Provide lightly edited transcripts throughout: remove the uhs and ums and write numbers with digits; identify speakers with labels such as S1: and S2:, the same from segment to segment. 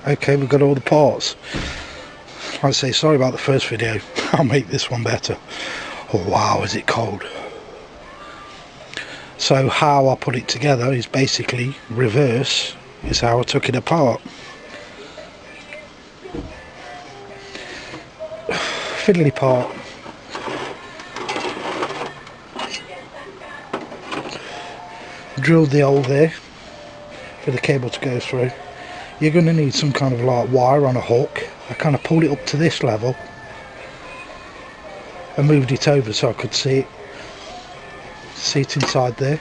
S1: Okay, we've got all the parts. I'd say sorry about the first video. I'll make this one better. Oh wow, is it cold. So how I put it together is basically reverse is how I took it apart. Fiddly part. Drilled the hole there for the cable to go through. You're going to need some kind of like wire on a hook. I kind of pulled it up to this level and moved it over so I could see it inside there,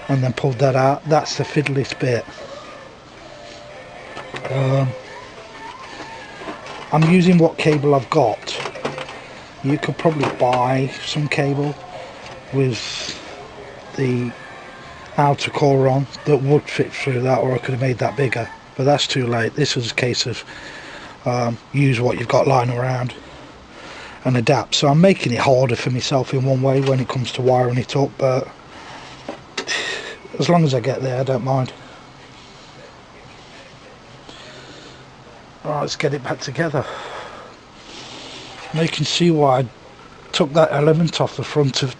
S1: and then pulled that out. That's the fiddliest bit. I'm using what cable I've got. You could probably buy some cable with the outer core on that would fit through that, or I could have made that bigger, but that's too late. This was a case of use what you've got lying around and adapt. So I'm making it harder for myself in one way when it comes to wiring it up, but as long as I get there I don't mind. Right, let's get it back together. Now you can see why I took that element off the front of,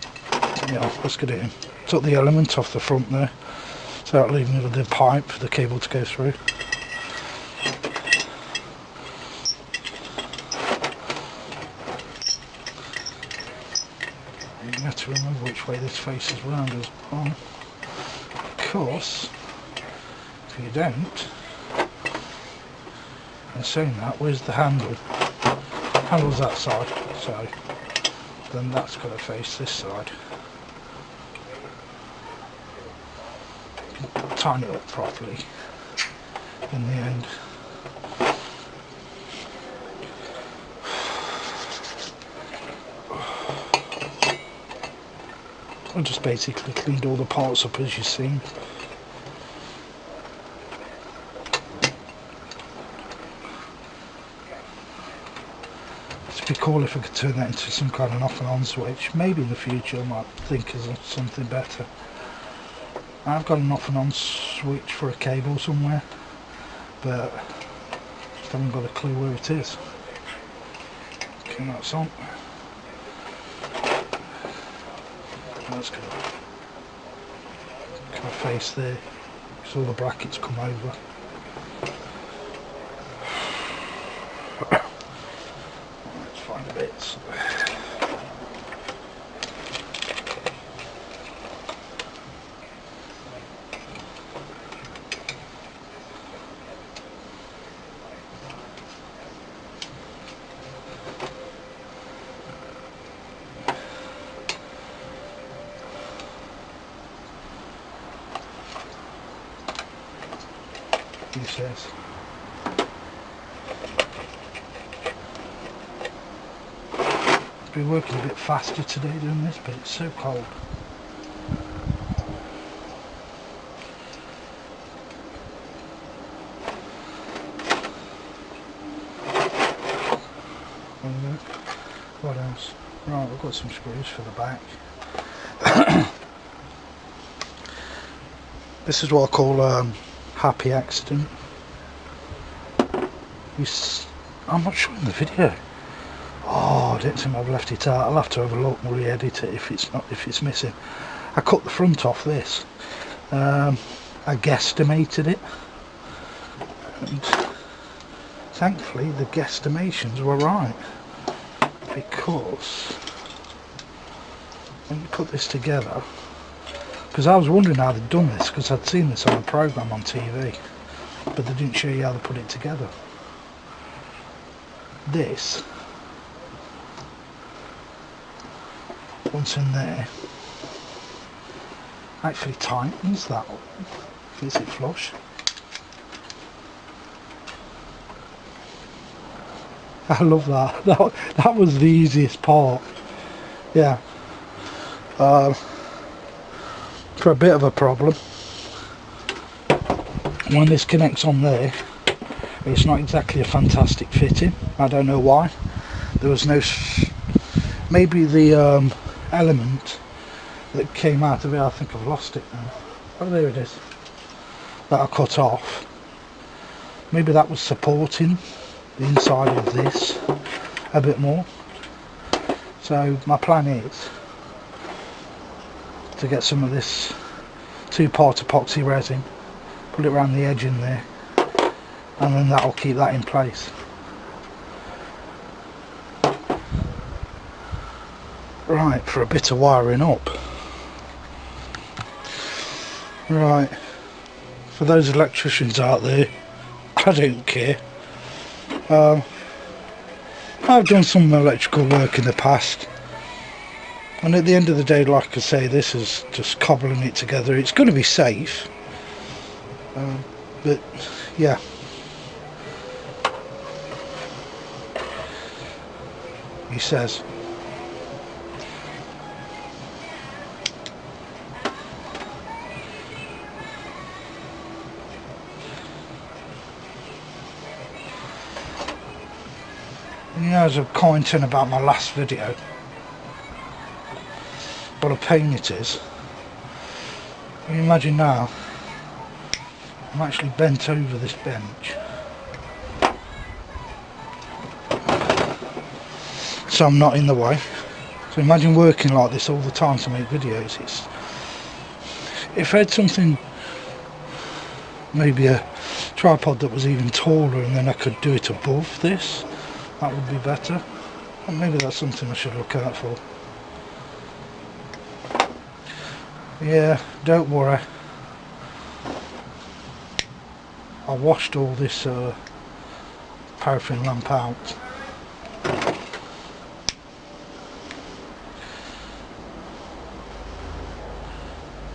S1: let's get it in. Took the element off the front there, so that leaving me with the pipe for the cable to go through. You have to remember which way this faces round as well. Of course, if you don't, in saying that, where's the handle? Handle's that side, so then that's got to face this side. Tighten it up properly in the end. I just basically cleaned all the parts up as you've seen. It'd be cool if I could turn that into some kind of off and on switch. Maybe in the future I might think of something better. I've got an off and on switch for a cable somewhere, but just haven't got a clue where it is. Okay, that's on. That's going to face there, so all the brackets come over. Let's find the bits. He says. I've been working a bit faster today doing this, but it's so cold. What else? Right, we've got some screws for the back. This is what I call happy accident. I'm not sure in the video. Oh, I don't think I've left it out. I'll have to have a look and re-edit it if it's missing. I cut the front off this. I guesstimated it, and thankfully the guesstimations were right, because when you put this together, because I was wondering how they'd done this, because I'd seen this on a programme on TV, but they didn't show you how they put it together. This, once in there, actually tightens that up, fits it flush. I love that. That was the easiest part. Yeah. For a bit of a problem, when this connects on there, it's not exactly a fantastic fitting. I don't know why. There was no, maybe the element that came out of it, I think I've lost it now. Oh, there it is. That I cut off. maybe that was supporting the inside of this a bit more. So my plan is to get some of this 2-part epoxy resin, put it around the edge in there, and then that'll keep that in place. Right, for a bit of wiring up. Right, for those electricians out there, I don't care. I've done some electrical work in the past, and at the end of the day, like I say, this is just cobbling it together. It's going to be safe, but yeah. He says. You know, as a commenting about my last video, what a pain it is. Can you imagine now? I'm actually bent over this bench, so I'm not in the way. So imagine working like this all the time to make videos. If I had something, maybe a tripod that was even taller, and then I could do it above this, that would be better. And maybe that's something I should look out for. Yeah, don't worry. I washed all this paraffin lamp out.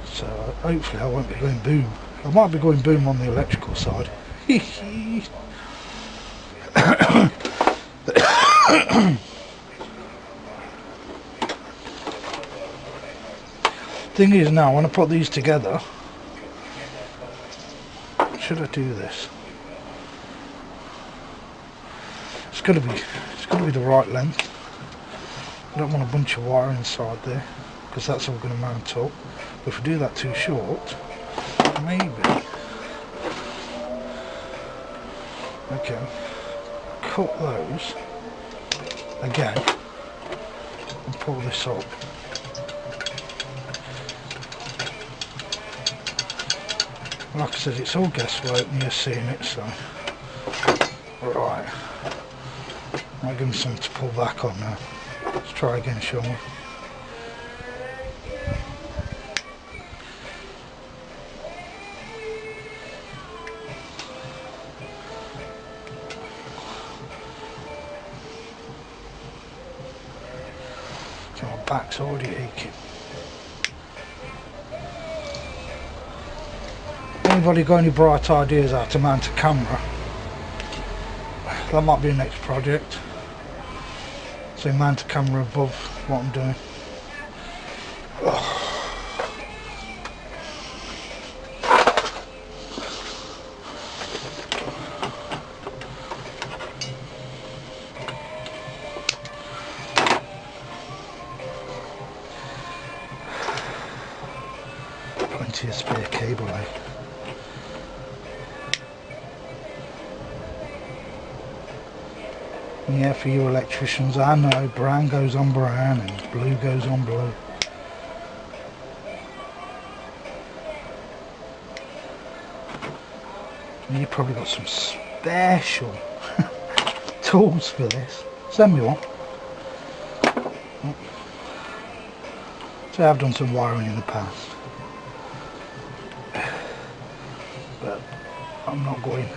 S1: So hopefully I won't be going boom. I might be going boom on the electrical side. Thing is, now when I put these together, should I do this? It's got to be the right length. I don't want a bunch of wire inside there, because that's all going to mount up. But if I do that too short, maybe. Okay, cut those again and pull this up. Like I said, it's all guesswork and you're seeing it, so right. I'll give me something to pull back on now. Let's try again, shall we? So my back's already aching. Anybody got any bright ideas how to mount a camera? That might be the next project. So mount a camera above what I'm doing. Ugh. Plenty of spare cable, eh? Yeah, for you electricians, I know brown goes on brown and blue goes on blue. And you've probably got some special tools for this. Send me one. So I've done some wiring in the past, but I'm not going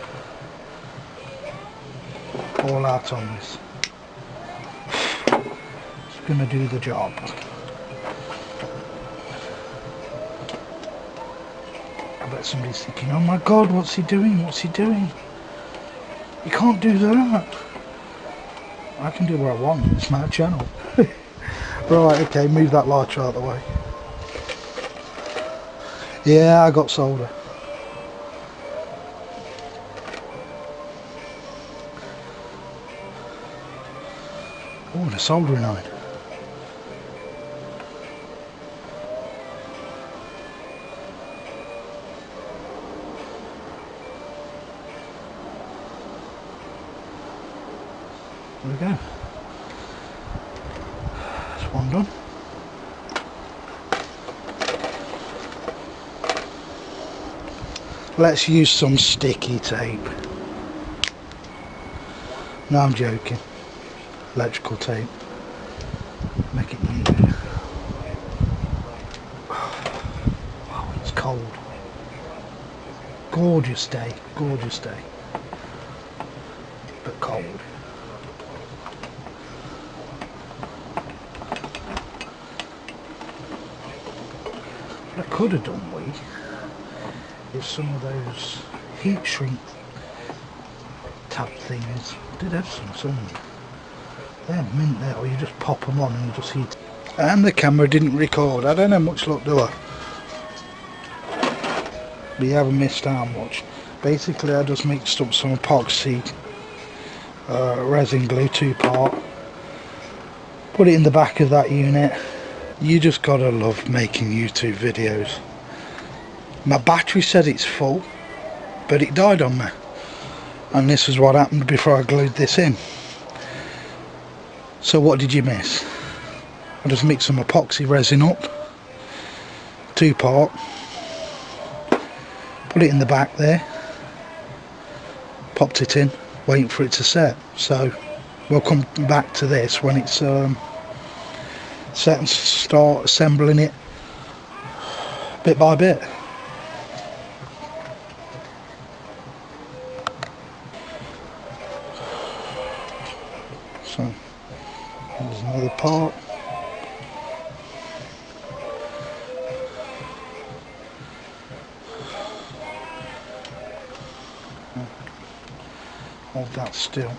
S1: all out on this. It's going to do the job. I bet somebody's thinking, oh my god, what's he doing? What's he doing? You can't do that. I can do what I want. It's my channel. Right, okay, move that lighter out of the way. Yeah, I got solder. Oh, and a soldering iron. There we go. That's one done. Let's use some sticky tape. No, I'm joking. Electrical tape. Make it new. Wow, it's cold. Gorgeous day, gorgeous day. But cold. What I could have done with is some of those heat shrink tab things. I did have some. They're mint there, or you just pop them on and you just heat. And the camera didn't record. I don't have much luck, do I? But you haven't missed out much. Basically, I just mixed up some epoxy resin glue, 2-part. Put it in the back of that unit. You just gotta love making YouTube videos. My battery said it's full, but it died on me. And this is what happened before I glued this in. So what did you miss? I just mixed some epoxy resin up, 2-part, put it in the back there, popped it in, waiting for it to set. So we'll come back to this when it's set and start assembling it bit by bit. So there's another part. Hold that still.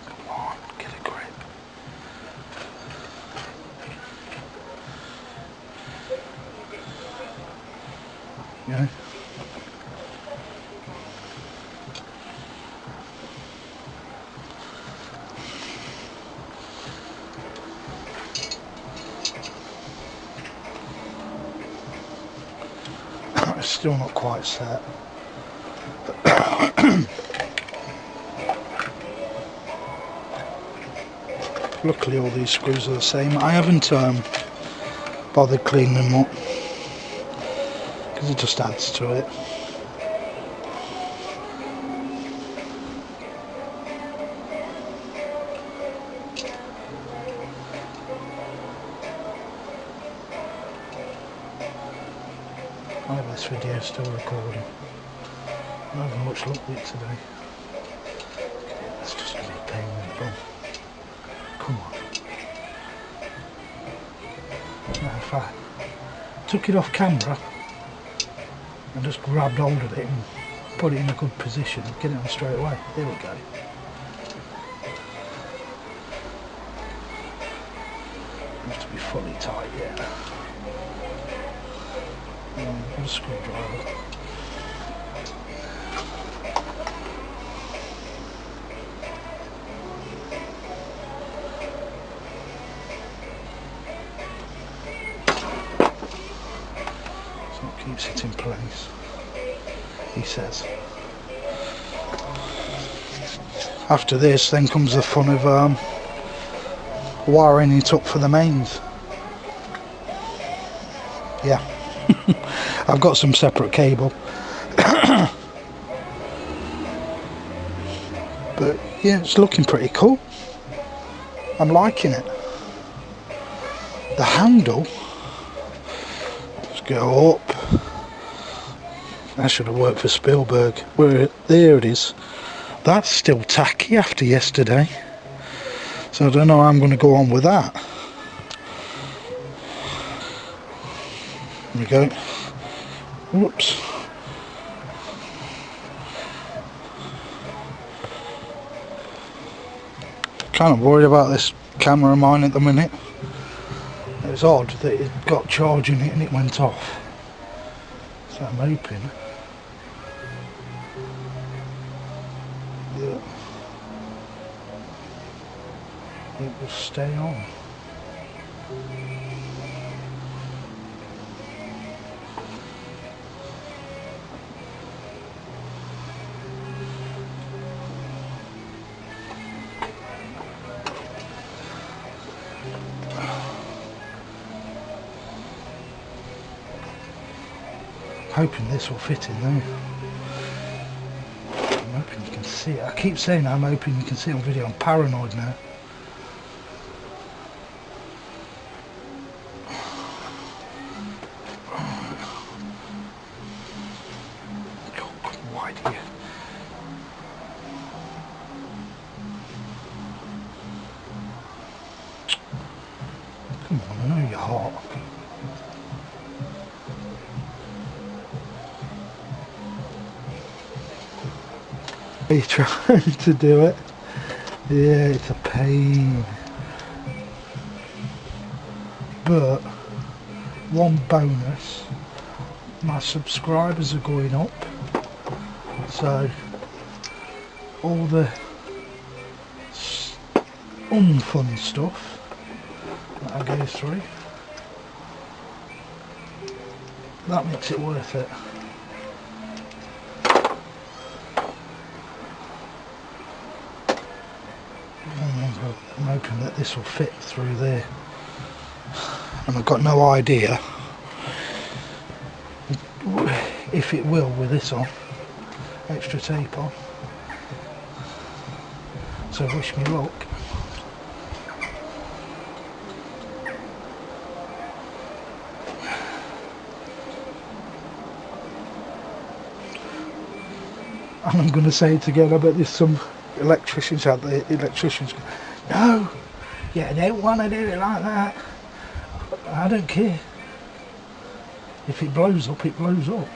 S1: Come on, get a grip. Yeah. It's still not quite set. Luckily all these screws are the same. I haven't bothered cleaning them up because it just adds to it. I hope this video is still recording. I'm not having much luck with it today. Okay, that's just a big pain in the bum. Come on. Now if I took it off camera and just grabbed hold of it and put it in a good position, get it on straight away. There we go. Has to be fully tight yet. Got a screwdriver. Keeps it in place, he says. After this then comes the fun of wiring it up for the mains. Yeah. I've got some separate cable. But yeah, it's looking pretty cool. I'm liking it. The handle, let's go up. That should have worked for Spielberg. There it is. That's still tacky after yesterday. So I don't know how I'm going to go on with that. There we go. Whoops. Kind of worried about this camera of mine at the minute. It's odd that it got charging it and it went off. So I'm hoping that it will stay on. hoping this will fit in there. I'm hoping you can see it. I keep saying I'm hoping you can see it on video. I'm paranoid now. Wide here. Come on, I know you're hot. Are you trying to do it? Yeah, it's a pain. But one bonus, my subscribers are going up, so all the unfun stuff that I go through, that makes it worth it. I'm hoping that this will fit through there, and I've got no idea if it will with this on, extra tape on, so wish me luck. And I'm going to say it again, I bet there's some electricians out there, electricians go, no, yeah, I don't want to do it like that. I don't care. If it blows up, it blows up.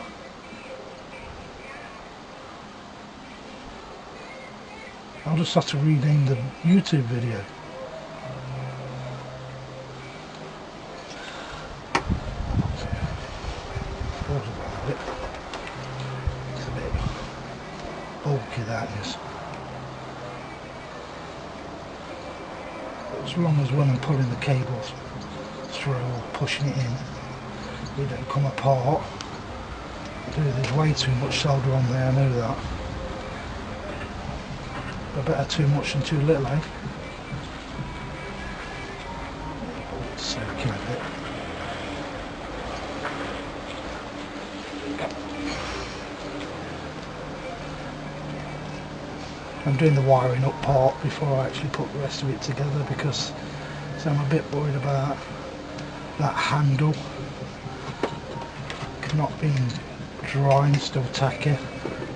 S1: I'll just have to rename the YouTube video. Thought about it. It's a bit bulky, that is. As long as when I'm pulling the cables through or pushing it in, they don't come apart. There's way too much solder on there, I know that. But better too much than too little, eh? Soaking a bit. I'm doing the wiring up part before I actually put the rest of it together, because so I'm a bit worried about that handle not being dry and still tacky. I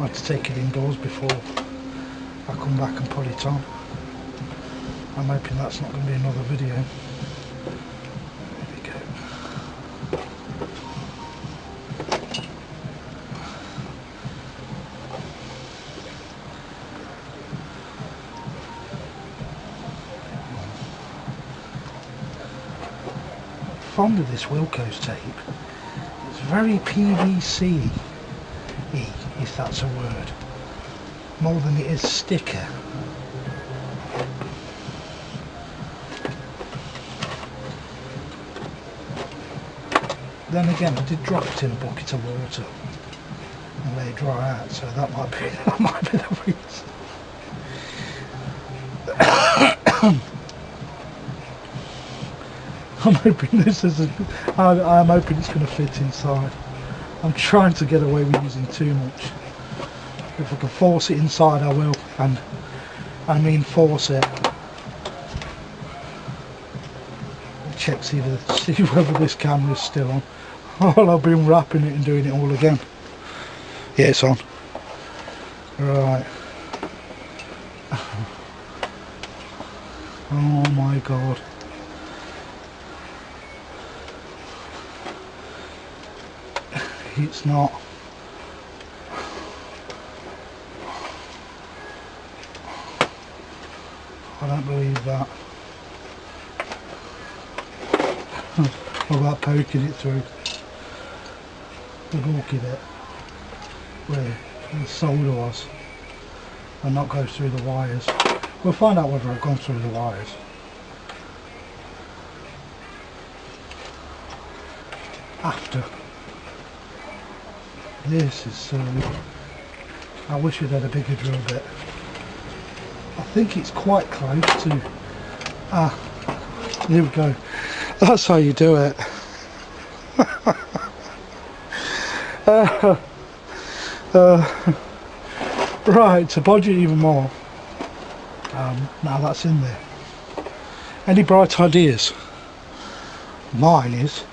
S1: have to take it indoors before I come back and put it on. I'm hoping that's not going to be another video. There we go. Fond of this Wilko's tape. It's very PVC-y, if that's a word, more than it is sticker. Then again, I did drop it in a bucket of water and let it dry out, so that might be the reason. I'm hoping this isn't. I'm hoping it's going to fit inside. I'm trying to get away with using too much. If I can force it inside, I will. And I mean force it. Check see whether this camera's still on. Oh, I've been wrapping it and doing it all again. Yeah, it's on. Right. Oh my god. It's not. I don't believe that. What about poking it through? The bulky bit where the solder was, and not go through the wires. We'll find out whether I've gone through the wires. After. This is so... I wish it had a bigger drill bit. I think it's quite close to... Here we go. That's how you do it. Right, to bodge it even more, now that's in there. Any bright ideas? Mine is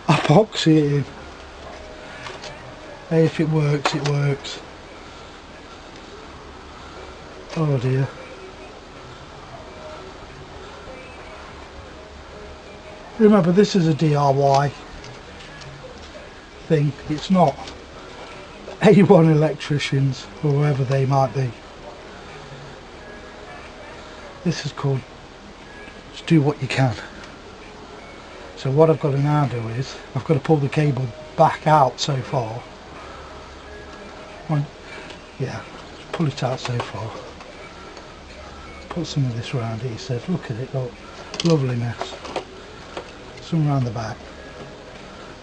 S1: epoxy it in. Hey, if it works, it works. Oh dear. Remember, this is a DIY thing. It's not A1 electricians or whoever they might be. This is called just do what you can. So what I've got to now do is I've got to pull the cable back out so far. Yeah, just pull it out so far. Put some of this around it. He says, look at it, look, lovely mess. Some around the back.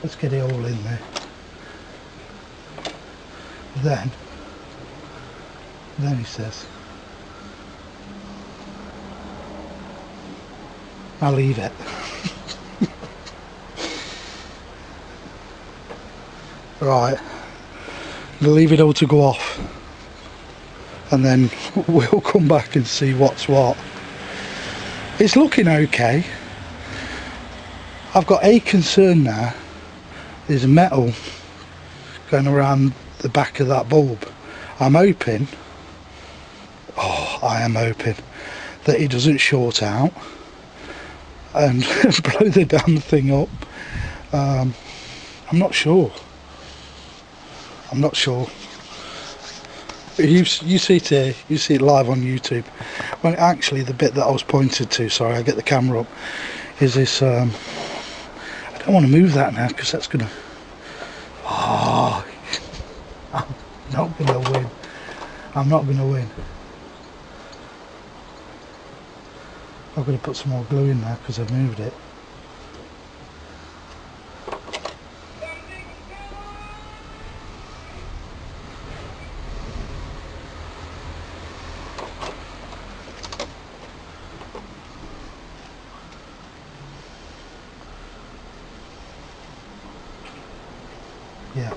S1: Let's get it all in there. Then he says, I'll leave it. Right, I'll leave it all to go off, and then we'll come back and see what's what. It's looking okay. I've got a concern now. There's metal going around the back of that bulb. I'm hoping, I am hoping that it doesn't short out and blow the damn thing up. I'm not sure. You see it live on YouTube. Well, actually, the bit that I was pointed to, sorry, I get the camera up, is this. I don't want to move that now because that's gonna. I'm not gonna win. I'm not gonna win. I'm gonna put some more glue in there because I've moved it. Yeah.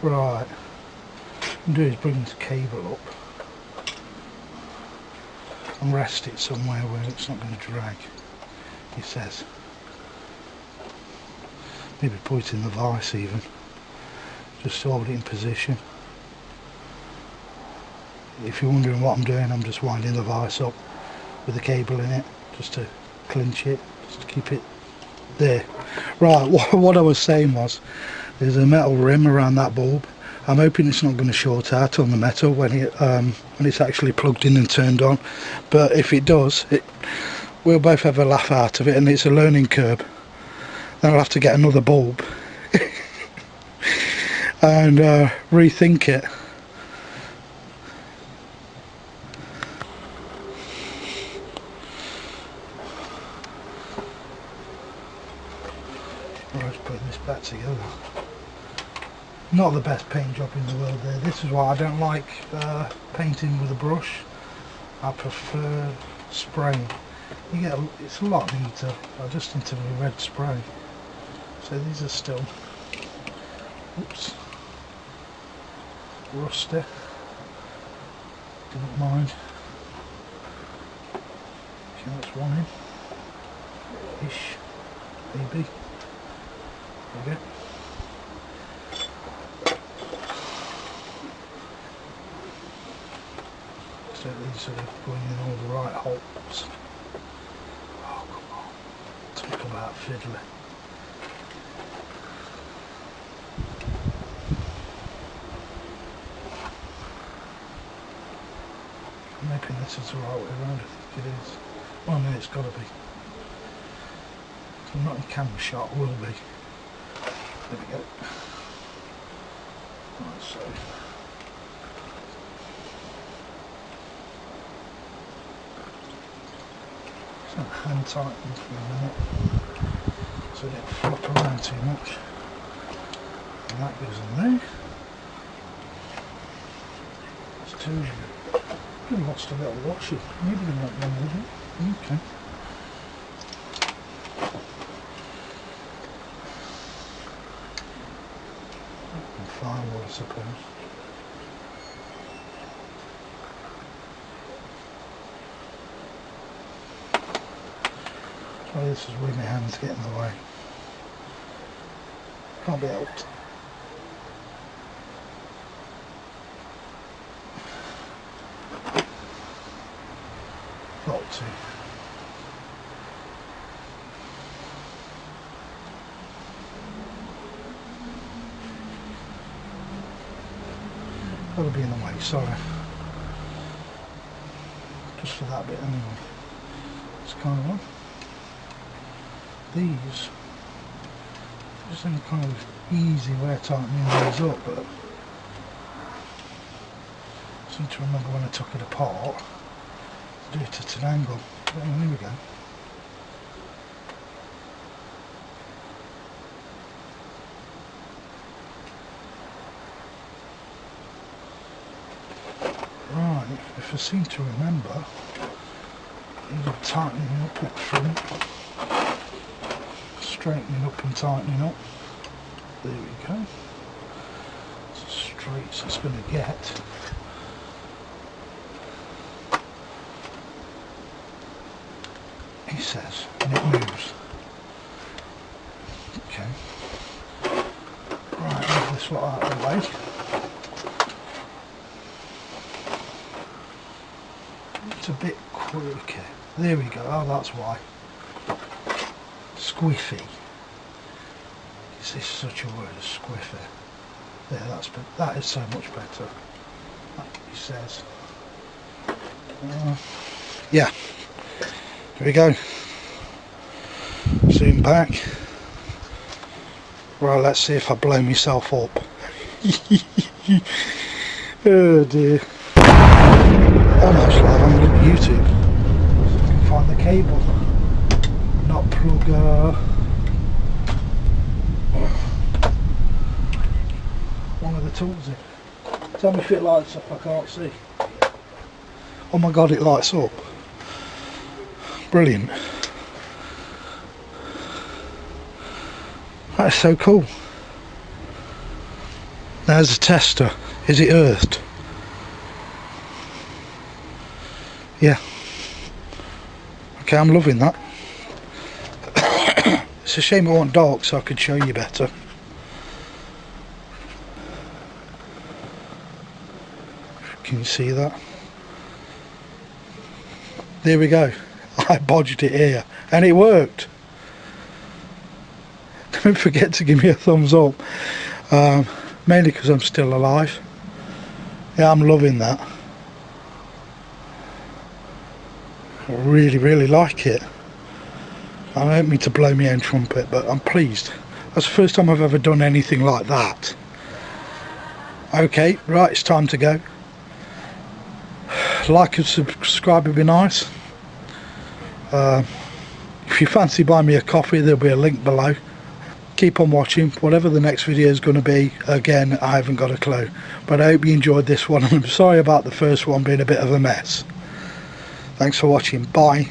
S1: Right. What I'm doing is bring this cable up and rest it somewhere where it's not going to drag, he says. Maybe put it in the vise even, just to hold it in position. If you're wondering what I'm doing, I'm just winding the vise up with the cable in it, just to clinch it, just to keep it there. Right, what I was saying was, there's a metal rim around that bulb. I'm hoping it's not going to short out on the metal when it's actually plugged in and turned on. But if it does, we'll both have a laugh out of it, and it's a learning curve. Then I'll have to get another bulb and rethink it. Right, putting this back together. Not the best paint job in the world there. This is why I don't like painting with a brush. I prefer spraying. It's a lot neater. I just need to be red spray. So these are still, oops, rusty. Didn't mind. Okay, that's one in. Ish, maybe. There we go. So these are going in all the right holes. Oh, come on. Talk about fiddly. I'm hoping this is the right way around. I think it is. Oh no, it's got to be. If I'm not in camera shot, it will be. There we go. Right, so. Hand tighten for a minute so it don't flop around too much, and that goes in there. There's two of them. I've lost a little washer. Maybe they're not one with it. Okay. And firewood, I suppose. Sorry, this is where my hands get in the way. Can't be helped. Got to. Got to be in the way, sorry. Just for that bit anyway. It's kind of one. These, just any kind of easy way of tightening these up, but I seem to remember when I took it apart, to do it at an angle. But here we go. Right, if I seem to remember, you're tightening up at front, straightening up and tightening up. There we go. It's as straight as it's going to get. He says, and it moves. Okay. Right, move this lot out of the way. It's a bit quirky. There we go. Oh, that's why. Squiffy. Is this such a word as squiffy? There, that is so much better. He says. Yeah. Here we go. Zoom back. Right, let's see if I blow myself up. Oh dear. Almost like I'm on YouTube. I can find the cable. Not plug one of the tools in. Tell me if it lights up, I can't see. Oh my god, it lights up. Brilliant. That is so cool. There's a tester. Is it earthed? Yeah. Okay, I'm loving that. It's a shame it wasn't dark so I could show you better. Can you see that? There we go. I bodged it here and it worked. Don't forget to give me a thumbs up. Mainly because I'm still alive. Yeah, I'm loving that. I really like it. I don't mean to blow my own trumpet, but I'm pleased. That's the first time I've ever done anything like that. Okay, right, it's time to go. Like and subscribe would be nice. If you fancy buying me a coffee, there'll be a link below. Keep on watching. Whatever the next video is going to be, again, I haven't got a clue. But I hope you enjoyed this one. I'm sorry about the first one being a bit of a mess. Thanks for watching. Bye.